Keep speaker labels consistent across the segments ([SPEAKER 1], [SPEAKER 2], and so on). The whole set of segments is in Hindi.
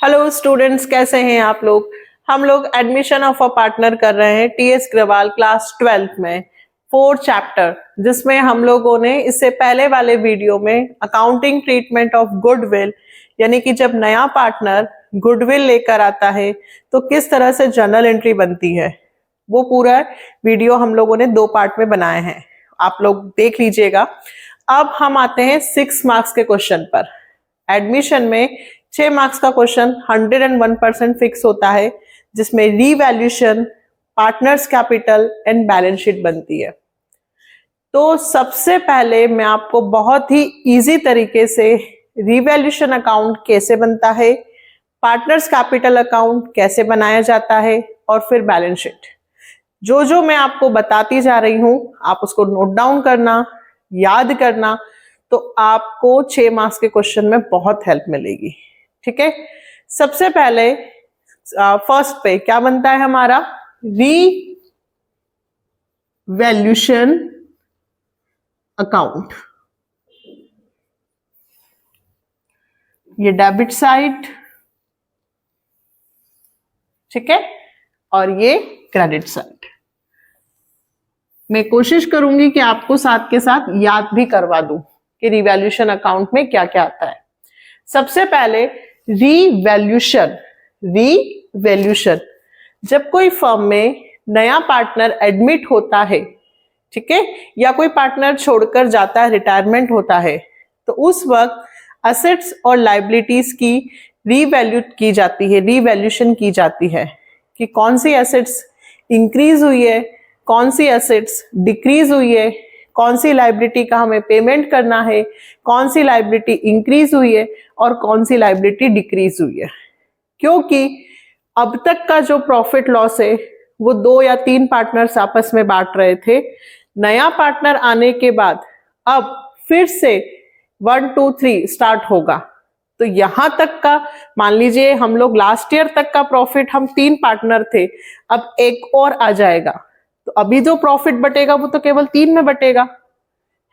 [SPEAKER 1] हेलो स्टूडेंट्स, कैसे हैं आप लोग। हम लोग एडमिशन ऑफ अ पार्टनर कर रहे हैं टीएस ग्रवाल क्लास 12 में 4 चैप्टर, जिसमें हम लोगों ने इससे पहले वाले वीडियो में अकाउंटिंग ट्रीटमेंट ऑफ गुडविल, यानी कि जब नया पार्टनर गुडविल लेकर आता है तो किस तरह से जर्नल एंट्री बनती है, वो पूरा वीडियो हम लोगों ने 2 पार्ट में बनाए हैं। आप लोग देख लीजिएगा। अब हम आते हैं 6 मार्क्स के क्वेश्चन पर। एडमिशन में 6 मार्क्स का क्वेश्चन 101% फिक्स होता है, जिसमें revaluation, partners capital and balance sheet बनती है। तो सबसे पहले मैं आपको बहुत ही इजी तरीके से रीवैल्यूएशन अकाउंट कैसे बनता है, पार्टनर्स कैपिटल अकाउंट कैसे बनाया जाता है और फिर बैलेंस शीट, जो मैं आपको बताती जा रही हूं आप उसको नोट डाउन करना, याद करना, तो आपको 6 मार्क्स के क्वेश्चन में बहुत हेल्प मिलेगी। ठीक है, सबसे पहले फर्स्ट पे क्या बनता है हमारा, रीवैल्यूएशन अकाउंट। ये डेबिट साइड, ठीक है, और ये क्रेडिट साइड। मैं कोशिश करूंगी कि आपको साथ के साथ याद भी करवा दूं कि रीवैल्यूएशन अकाउंट में क्या क्या आता है। सबसे पहले रीवैल्यूएशन। जब कोई फर्म में नया पार्टनर एडमिट होता है, ठीक है, या कोई पार्टनर छोड़कर जाता है, रिटायरमेंट होता है, तो उस वक्त असेट्स और लायबिलिटीज की रीवैल्यूएशन की जाती है कि कौन सी एसेट्स इंक्रीज हुई है, कौन सी एसेट्स डिक्रीज हुई है, कौन सी लायबिलिटी का हमें पेमेंट करना है, कौन सी लायबिलिटी इंक्रीज हुई है और कौन सी लायबिलिटी डिक्रीज हुई है। क्योंकि अब तक का जो प्रॉफिट लॉस है वो 2 या 3 पार्टनर्स आपस में बांट रहे थे। नया पार्टनर आने के बाद अब फिर से 1 2 3 स्टार्ट होगा। तो यहां तक का मान लीजिए हम लोग लास्ट ईयर तक का प्रॉफिट, हम 3 पार्टनर थे, अब एक और आ जाएगा, तो अभी जो प्रॉफिट बटेगा वो तो केवल 3 में बटेगा,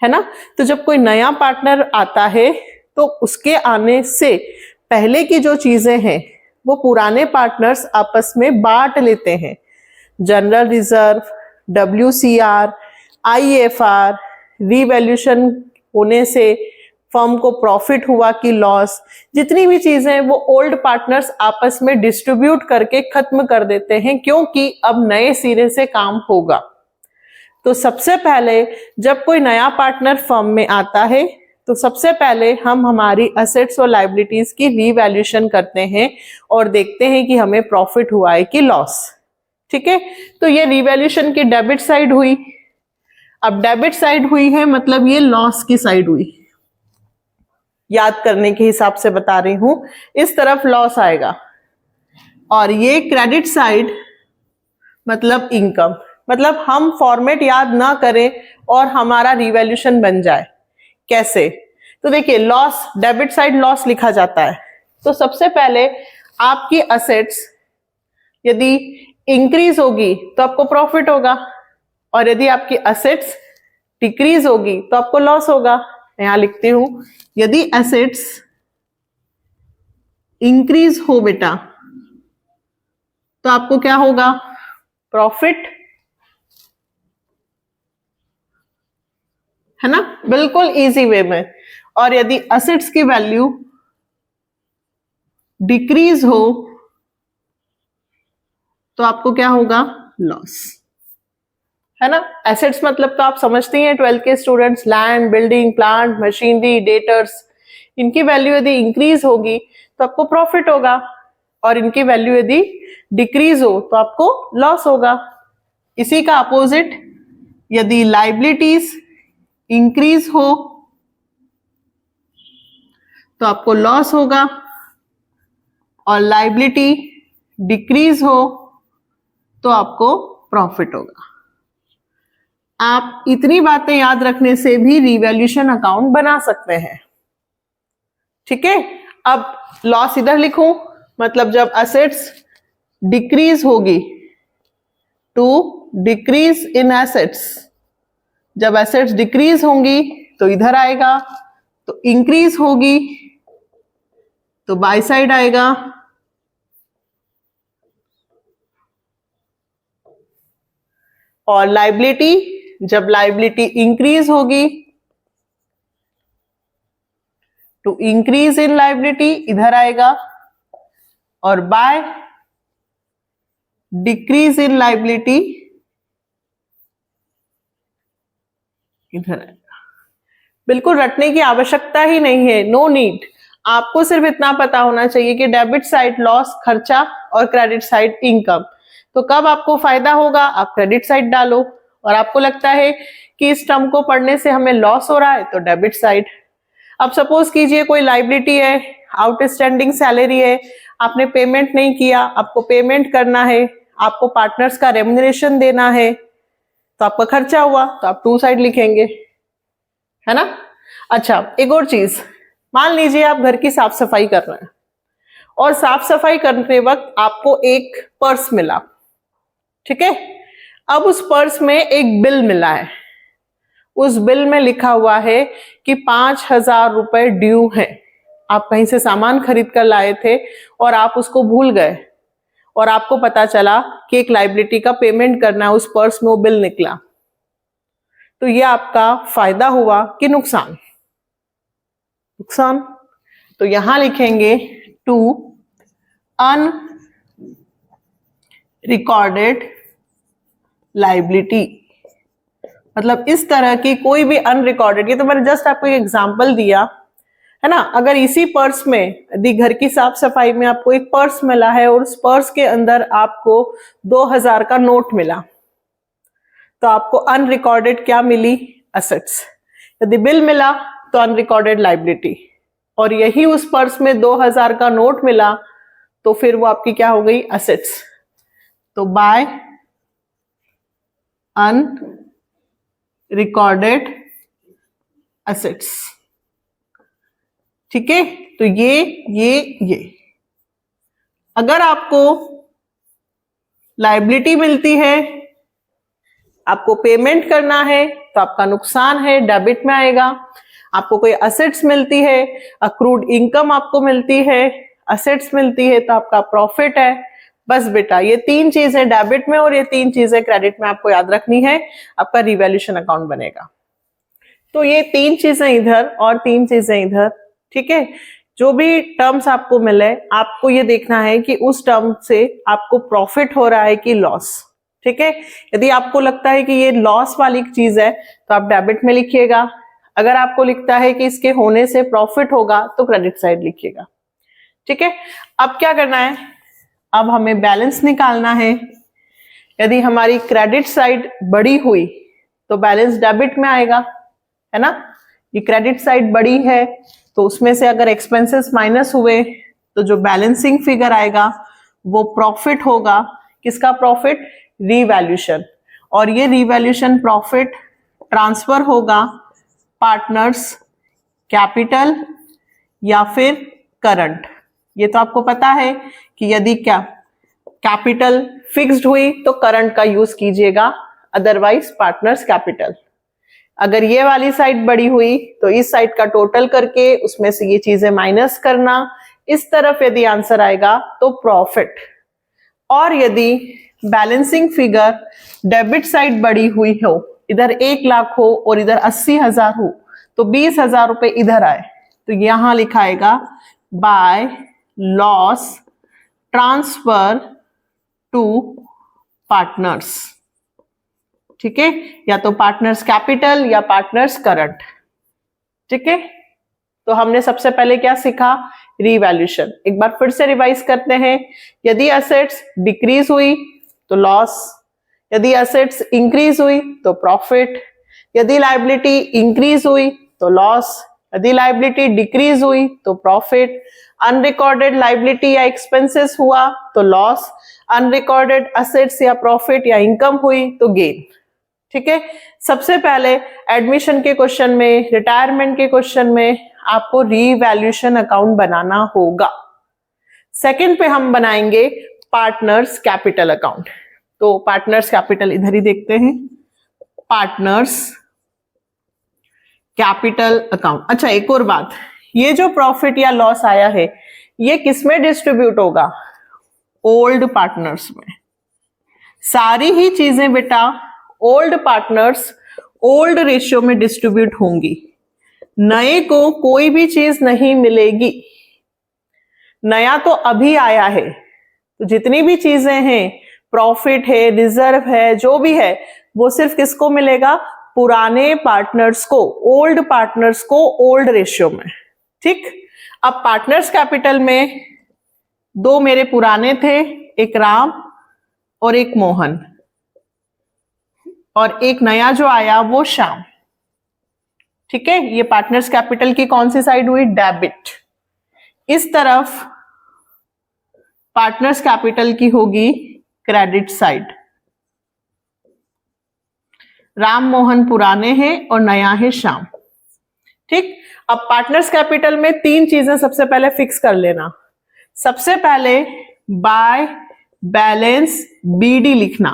[SPEAKER 1] है ना। तो जब कोई नया पार्टनर आता है तो उसके आने से पहले की जो चीजें हैं वो पुराने पार्टनर्स आपस में बांट लेते हैं। General reserve, WCR, IFR, revaluation होने से फर्म को प्रॉफिट हुआ कि लॉस, जितनी भी चीजें वो ओल्ड पार्टनर्स आपस में डिस्ट्रीब्यूट करके खत्म कर देते हैं, क्योंकि अब नए सिरे से काम होगा। तो सबसे पहले जब कोई नया पार्टनर फर्म में आता है तो सबसे पहले हम हमारी असेट्स और लायबिलिटीज की रीवैल्यूएशन करते हैं और देखते हैं कि हमें प्रॉफिट हुआ है कि लॉस। ठीक है, तो ये रीवैल्यूएशन की डेबिट साइड हुई। अब डेबिट साइड हुई है मतलब ये लॉस की साइड हुई। याद करने के हिसाब से बता रही हूं, इस तरफ लॉस आएगा, और ये क्रेडिट साइड मतलब इनकम। मतलब हम फॉर्मेट याद ना करें और हमारा रीवैल्यूएशन बन जाए। कैसे, तो देखिए, लॉस, डेबिट साइड लॉस लिखा जाता है। तो सबसे पहले आपकी असेट्स यदि इंक्रीज होगी तो आपको प्रॉफिट होगा, और यदि आपकी असेट्स डिक्रीज होगी तो आपको लॉस होगा। यहां लिखती हूं, यदि एसेट्स इंक्रीज हो बेटा तो आपको क्या होगा, प्रॉफिट, है ना, बिल्कुल इजी वे में। और यदि एसेट्स की वैल्यू डिक्रीज हो तो आपको क्या होगा, लॉस, है ना। एसेट्स मतलब तो आप समझते ही हैं 12th के students, land, building, plant, machinery, debtors, इनकी वैल्यू यदि इंक्रीज होगी तो आपको प्रॉफिट होगा, और इनकी वैल्यू यदि डिक्रीज हो तो आपको लॉस होगा। इसी का अपोजिट, यदि लायबिलिटीज इंक्रीज हो तो आपको लॉस होगा, और लायबिलिटी डिक्रीज हो तो आपको प्रॉफिट होगा। आप इतनी बातें याद रखने से भी रीवैल्यूएशन अकाउंट बना सकते हैं। ठीक है, अब लॉस इधर लिखूं, मतलब जब असेट्स डिक्रीज होगी, टू डिक्रीज इन एसेट्स, जब एसेट्स डिक्रीज होंगी तो इधर आएगा, तो इंक्रीज होगी तो बाय साइड आएगा, और लाइबिलिटी, जब लाइबिलिटी इंक्रीज होगी टू इंक्रीज इन लाइबिलिटी इधर आएगा, और बाय डिक्रीज इन लाइबिलिटी इधर आएगा। बिल्कुल रटने की आवश्यकता ही नहीं है, नो नीड। आपको सिर्फ इतना पता होना चाहिए कि डेबिट साइड लॉस खर्चा और क्रेडिट साइड इनकम। तो कब आपको फायदा होगा, आप क्रेडिट साइड डालो, और आपको लगता है कि इस टर्म को पढ़ने से हमें लॉस हो रहा है तो डेबिट साइड। अब सपोज कीजिए कोई लाइबिलिटी है, आउटस्टैंडिंग सैलरी है, आपने पेमेंट नहीं किया, आपको पेमेंट करना है, आपको पार्टनर्स का रेम्यूनरेशन देना है, तो आपका खर्चा हुआ, तो आप टू साइड लिखेंगे, है ना। अच्छा, एक और चीज, मान लीजिए आप घर की साफ सफाई कर रहे हैं और साफ सफाई करते वक्त आपको एक पर्स मिला, ठीक है। अब उस पर्स में एक बिल मिला है, उस बिल में लिखा हुआ है कि 5,000 रुपए ड्यू है। आप कहीं से सामान खरीद कर लाए थे और आप उसको भूल गए, और आपको पता चला कि एक लाइबिलिटी का पेमेंट करना है, उस पर्स में वो बिल निकला, तो ये आपका फायदा हुआ कि नुकसान? नुकसान। तो यहां लिखेंगे टू अनरिकॉर्डेड लाइबिलिटी। मतलब इस तरह की कोई भी अनरिकॉर्डेड, ये तो मैंने जस्ट आपको एक एग्जांपल दिया है ना। अगर इसी पर्स में, यदि घर की साफ सफाई में आपको एक पर्स मिला है और उस पर्स के अंदर आपको 2,000 का नोट मिला, तो आपको अनरिकॉर्डेड क्या मिली? असेट्स। यदि बिल मिला तो अनरिकॉर्डेड लाइबिलिटी, और यही उस पर्स में 2,000 का नोट मिला तो फिर वो आपकी क्या हो गई? असेट्स। तो बाय अनरिकॉर्डेड असेट्स, ठीक है। तो ये अगर आपको लाइबिलिटी मिलती है, आपको पेमेंट करना है, तो आपका नुकसान है, डेबिट में आएगा। आपको कोई असेट्स मिलती है, अक्रूड इनकम आपको मिलती है, असेट्स मिलती है, तो आपका प्रॉफिट है। बस बेटा, ये तीन चीजें डेबिट में और ये तीन चीजें क्रेडिट में आपको याद रखनी है, आपका रिवैल्यूएशन अकाउंट बनेगा। तो ये तीन चीजें इधर और तीन चीजें इधर, ठीक है। जो भी टर्म्स आपको मिले, आपको ये देखना है कि उस टर्म से आपको प्रॉफिट हो रहा है कि लॉस, ठीक है। यदि आपको लगता है कि ये लॉस वाली चीज है तो आप डेबिट में लिखिएगा, अगर आपको लिखता है कि इसके होने से प्रॉफिट होगा तो क्रेडिट साइड लिखिएगा, ठीक है। अब क्या करना है, अब हमें बैलेंस निकालना है। यदि हमारी क्रेडिट साइड बड़ी हुई तो बैलेंस डेबिट में आएगा, है ना। ये क्रेडिट साइड बड़ी है तो उसमें से अगर एक्सपेंसेस माइनस हुए तो जो बैलेंसिंग फिगर आएगा वो प्रॉफिट होगा। किसका प्रॉफिट? रीवैल्यूएशन। और ये रीवैल्यूएशन प्रॉफिट ट्रांसफर होगा पार्टनर्स कैपिटल या फिर करंट। ये तो आपको पता है कि यदि क्या कैपिटल फिक्स्ड हुई तो करंट का यूज कीजिएगा, अदरवाइज पार्टनर्स कैपिटल। अगर ये वाली साइड बड़ी हुई तो इस साइड का टोटल करके उसमें से ये चीजें माइनस करना, इस तरफ यदि आंसर आएगा तो प्रॉफिट। और यदि बैलेंसिंग फिगर डेबिट साइड बड़ी हुई हो, इधर 1 लाख हो और इधर 80,000 हो, तो 20,000 रुपए इधर आए, तो यहां लिखाएगा by loss transfer to partners, ठीक है। या तो पार्टनर्स कैपिटल या पार्टनर्स करंट, ठीक है। तो हमने सबसे पहले क्या सीखा? रीवैल्यूएशन। एक बार फिर से रिवाइज करते हैं। यदि असेट्स डिक्रीज हुई तो लॉस, यदि असेट्स इंक्रीज हुई तो प्रॉफिट, यदि लायबिलिटी इंक्रीज हुई तो लॉस, यदि लायबिलिटी डिक्रीज हुई तो प्रॉफिट, अनरिकॉर्डेड लायबिलिटी या एक्सपेंसेस हुआ तो लॉस, अनरिकॉर्डेड असेट्स या प्रॉफिट या इनकम हुई तो गेन, ठीक है। सबसे पहले एडमिशन के क्वेश्चन में, रिटायरमेंट के क्वेश्चन में आपको रीवैल्यूएशन अकाउंट बनाना होगा। सेकंड पे हम बनाएंगे पार्टनर्स कैपिटल अकाउंट। तो पार्टनर्स कैपिटल इधर ही देखते हैं, पार्टनर्स कैपिटल अकाउंट। अच्छा, एक और बात, ये जो प्रॉफिट या लॉस आया है ये किसमें डिस्ट्रीब्यूट होगा? ओल्ड पार्टनर्स में। सारी ही चीजें बेटा ओल्ड पार्टनर्स ओल्ड रेशियो में डिस्ट्रीब्यूट होंगी, नए को कोई भी चीज नहीं मिलेगी। नया तो अभी आया है, तो जितनी भी चीजें हैं, प्रॉफिट है, रिजर्व है, जो भी है, वो सिर्फ किसको मिलेगा? पुराने पार्टनर्स को, ओल्ड पार्टनर्स को, ओल्ड रेशियो में। ठीक, अब पार्टनर्स कैपिटल में दो मेरे पुराने थे, एक राम और एक मोहन, और एक नया जो आया वो श्याम। ठीक है, ये पार्टनर्स कैपिटल की कौन सी साइड हुई? डेबिट। इस तरफ पार्टनर्स कैपिटल की होगी क्रेडिट साइड। राम मोहन पुराने हैं और नया है श्याम। ठीक, अब पार्टनर्स कैपिटल में तीन चीजें सबसे पहले फिक्स कर लेना। सबसे पहले बाय बैलेंस बीडी लिखना।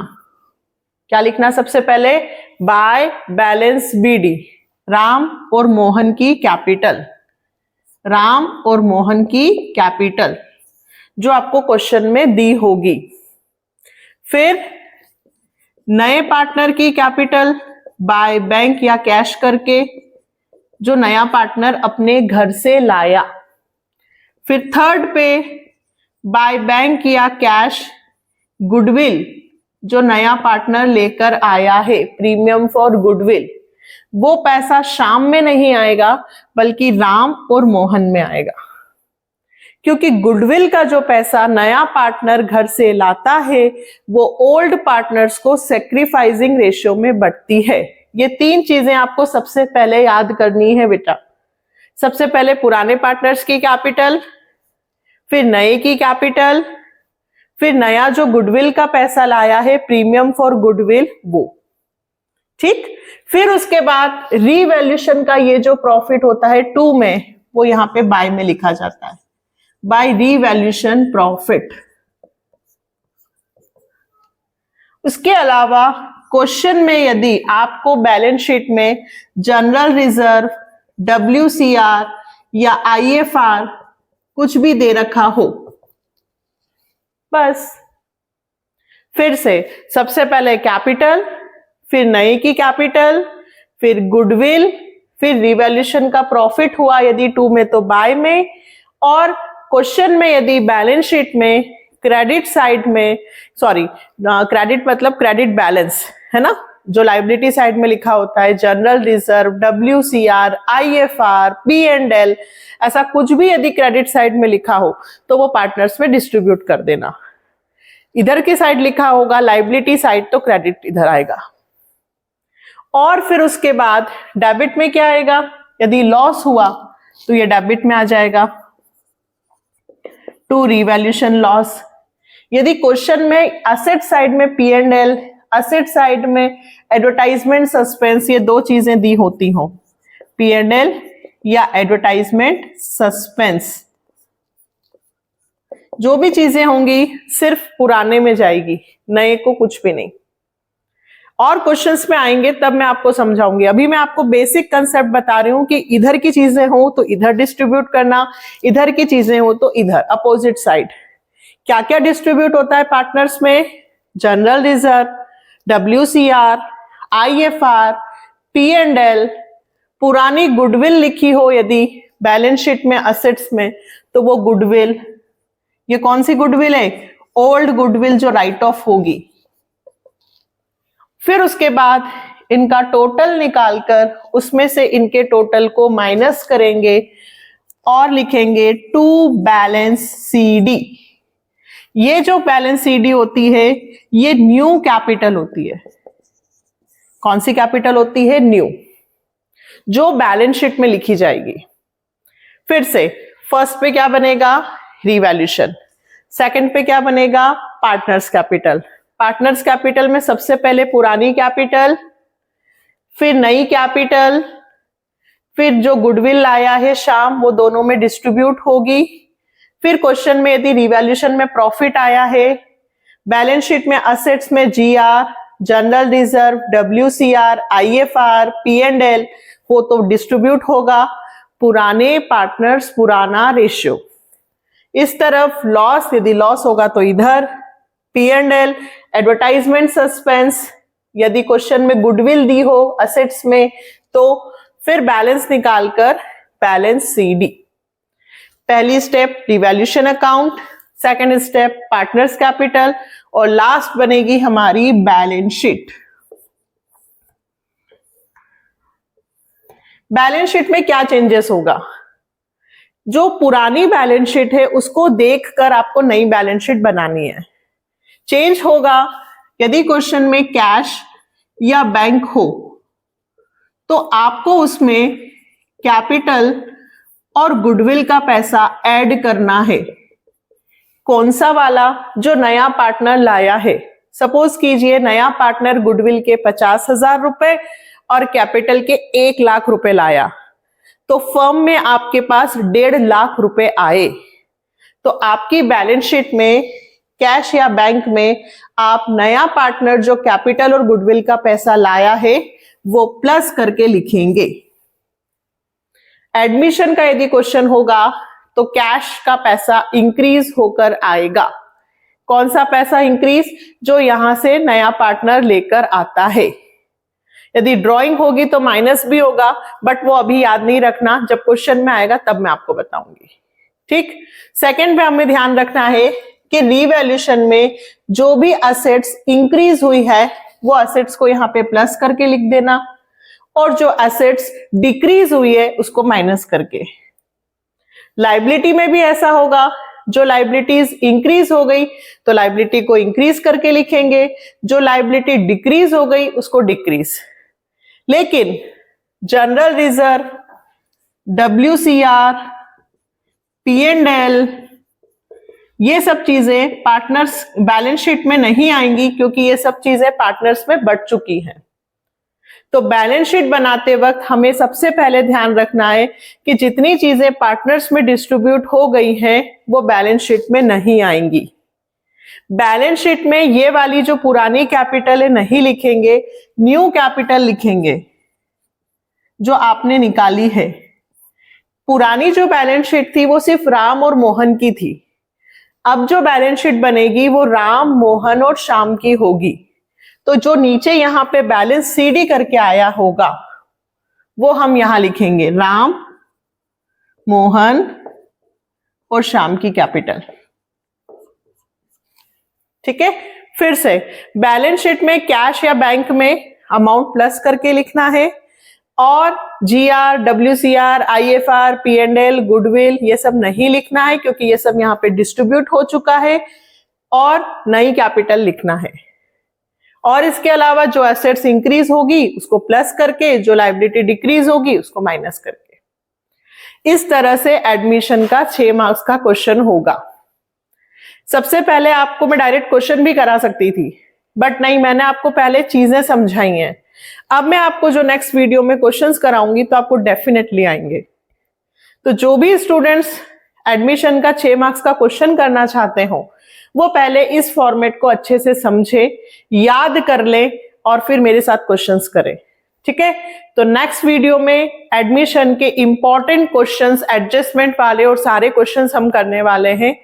[SPEAKER 1] क्या लिखना? सबसे पहले बाय बैलेंस बीडी, राम और मोहन की कैपिटल, राम और मोहन की कैपिटल जो आपको क्वेश्चन में दी होगी। फिर नए पार्टनर की कैपिटल बाय बैंक या कैश करके, जो नया पार्टनर अपने घर से लाया। फिर थर्ड पे बाय बैंक या कैश गुडविल, जो नया पार्टनर लेकर आया है, प्रीमियम फॉर गुडविल। वो पैसा श्याम में नहीं आएगा बल्कि राम और मोहन में आएगा, क्योंकि गुडविल का जो पैसा नया पार्टनर घर से लाता है वो ओल्ड पार्टनर्स को सेक्रीफाइसिंग रेशियो में बढ़ती है। ये तीन चीजें आपको सबसे पहले याद करनी है बेटा। सबसे पहले पुराने पार्टनर्स की कैपिटल, फिर नए की कैपिटल, फिर नया जो गुडविल का पैसा लाया है, प्रीमियम फॉर गुडविल, वो। ठीक, फिर उसके बाद रीवैल्यूएशन का ये जो प्रॉफिट होता है 2 में, वो यहां पे बाय में लिखा जाता है, बाय रीवैल्यूएशन प्रॉफिट। उसके अलावा क्वेश्चन में यदि आपको बैलेंस शीट में जनरल रिजर्व, WCR या IFR कुछ भी दे रखा हो, बस फिर से सबसे पहले कैपिटल, फिर नए की कैपिटल, फिर गुडविल, फिर रिवैल्यूएशन का प्रॉफिट हुआ यदि 2 में तो बाय में, और क्वेश्चन में यदि बैलेंस शीट में क्रेडिट साइड में, सॉरी क्रेडिट मतलब क्रेडिट बैलेंस है ना, जो लायबिलिटी साइड में लिखा होता है general reserve, WCR, IFR, P&L, ऐसा कुछ भी यदि क्रेडिट साइड में लिखा हो तो वो पार्टनर्स में डिस्ट्रीब्यूट कर देना। इधर की साइड लिखा होगा लायबिलिटी साइड, तो क्रेडिट इधर आएगा। और फिर उसके बाद डेबिट में क्या आएगा? यदि लॉस हुआ तो ये डेबिट में आ जाएगा, टू रिवैल्यूएशन लॉस। यदि क्वेश्चन में एसेट साइड में P&L, एसेट साइड में एडवर्टाइजमेंट सस्पेंस, ये दो चीजें दी होती हो, P&L या एडवर्टाइजमेंट सस्पेंस, जो भी चीजें होंगी सिर्फ पुराने में जाएगी, नए को कुछ भी नहीं। और क्वेश्चंस में आएंगे तब मैं आपको समझाऊंगी। अभी मैं आपको बेसिक कंसेप्ट बता रही हूं कि इधर की चीजें हो तो इधर डिस्ट्रीब्यूट करना, इधर की चीजें हो तो इधर, अपोजिट साइड। क्या क्या डिस्ट्रीब्यूट होता है पार्टनर्स में? General reserve, WCR, IFR, P&L, पुरानी गुडविल लिखी हो यदि बैलेंस शीट में असेट्स में तो वो गुडविल, ये कौन सी गुडविल है? ओल्ड गुडविल जो राइट ऑफ होगी। फिर उसके बाद इनका टोटल निकालकर उसमें से इनके टोटल को माइनस करेंगे और लिखेंगे टू बैलेंस CD। ये जो बैलेंस CD होती है ये न्यू कैपिटल होती है। कौन सी कैपिटल होती है? न्यू, जो बैलेंस शीट में लिखी जाएगी। फिर से फर्स्ट पे क्या बनेगा? रिवैल्यूएशन। सेकंड पे क्या बनेगा? Partners capital. पार्टनर्स कैपिटल में सबसे पहले पुरानी कैपिटल, फिर नई कैपिटल, फिर जो गुडविल लाया है श्याम वो दोनों में डिस्ट्रीब्यूट होगी। फिर क्वेश्चन में यदि रिवैल्यूएशन में प्रॉफिट आया है, बैलेंस शीट में असेट्स में GR, general reserve, WCR, IFR, P&L, वो तो डिस्ट्रीब्यूट होगा, पुराने पार्टनर्स पुराना रेशियो। इस तरफ लॉस, यदि लॉस होगा तो इधर P&L, एडवर्टाइजमेंट सस्पेंस, यदि क्वेश्चन में गुडविल दी हो असेट्स में तो फिर बैलेंस निकालकर बैलेंस CD। पहली step revaluation account, second step partners capital और लास्ट बनेगी हमारी बैलेंस शीट। बैलेंस शीट में क्या चेंजेस होगा? जो पुरानी बैलेंस शीट है उसको देखकर आपको नई बैलेंस शीट बनानी है। चेंज होगा यदि क्वेश्चन में कैश या बैंक हो तो आपको उसमें कैपिटल और गुडविल का पैसा ऐड करना है। कौन सा वाला? जो नया पार्टनर लाया है। सपोज कीजिए नया पार्टनर गुडविल के 50,000 रुपए और कैपिटल के 1 लाख रुपए लाया, तो फर्म में आपके पास 1.5 लाख रुपए आए, तो आपकी बैलेंस शीट में कैश या बैंक में आप नया पार्टनर जो कैपिटल और गुडविल का पैसा लाया है वो प्लस करके लिखेंगे। एडमिशन का यदि क्वेश्चन होगा तो कैश का पैसा इंक्रीज होकर आएगा। कौन सा पैसा इंक्रीज? जो यहां से नया पार्टनर लेकर आता है। यदि ड्राइंग होगी तो माइनस भी होगा, बट वो अभी याद नहीं रखना, जब क्वेश्चन में आएगा तब मैं आपको बताऊंगी। ठीक। सेकंड पे हमें ध्यान रखना है कि रीवैल्यूएशन में जो भी असेट्स इंक्रीज हुई है वो असेट्स को यहाँ पे प्लस करके लिख देना और जो असेट्स डिक्रीज हुई है उसको माइनस करके। लायबिलिटी में भी ऐसा होगा, जो लायबिलिटीज इंक्रीज हो गई तो लायबिलिटी को इंक्रीज करके लिखेंगे, जो लायबिलिटी डिक्रीज हो गई उसको डिक्रीज। लेकिन जनरल रिजर्व, WCR, P&L ये सब चीजें पार्टनर्स बैलेंस शीट में नहीं आएंगी क्योंकि ये सब चीजें पार्टनर्स में बढ़ चुकी हैं। तो बैलेंस शीट बनाते वक्त हमें सबसे पहले ध्यान रखना है कि जितनी चीजें पार्टनर्स में डिस्ट्रीब्यूट हो गई हैं वो बैलेंस शीट में नहीं आएंगी। बैलेंस शीट में ये वाली जो पुरानी कैपिटल है नहीं लिखेंगे, न्यू कैपिटल लिखेंगे जो आपने निकाली है। पुरानी जो बैलेंस शीट थी वो सिर्फ राम और मोहन की थी। अब जो बैलेंस शीट बनेगी वो राम, मोहन और श्याम की होगी। तो जो नीचे यहां पे बैलेंस CD करके आया होगा वो हम यहां लिखेंगे, राम, मोहन और श्याम की कैपिटल। ठीक है। फिर से बैलेंस शीट में कैश या बैंक में अमाउंट प्लस करके लिखना है और GR, WCR, IFR, P&L, goodwill ये सब नहीं लिखना है क्योंकि ये सब यहाँ पे डिस्ट्रीब्यूट हो चुका है और नई कैपिटल लिखना है। और इसके अलावा जो एसेट्स इंक्रीज होगी उसको प्लस करके, जो लायबिलिटी डिक्रीज होगी उसको माइनस करके। इस तरह से एडमिशन का 6 मार्क्स का क्वेश्चन होगा। सबसे पहले आपको मैं डायरेक्ट क्वेश्चन भी करा सकती थी, बट नहीं, मैंने आपको पहले चीजें समझाई हैं। अब मैं आपको जो नेक्स्ट वीडियो में क्वेश्चंस कराऊंगी तो आपको डेफिनेटली आएंगे। तो जो भी स्टूडेंट्स एडमिशन का 6 मार्क्स का क्वेश्चन करना चाहते हो वो पहले इस फॉर्मेट को अच्छे से समझे, याद कर ले और फिर मेरे साथ क्वेश्चंस करें। ठीक है। तो नेक्स्ट वीडियो में एडमिशन के इंपॉर्टेंट क्वेश्चंस, एडजस्टमेंट वाले और सारे क्वेश्चंस हम करने वाले हैं।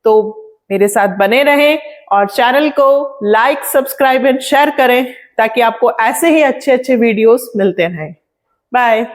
[SPEAKER 1] तो मेरे साथ बने रहें और चैनल को लाइक, सब्सक्राइब एंड शेयर करें ताकि आपको ऐसे ही अच्छे अच्छे वीडियोस मिलते रहें। बाय।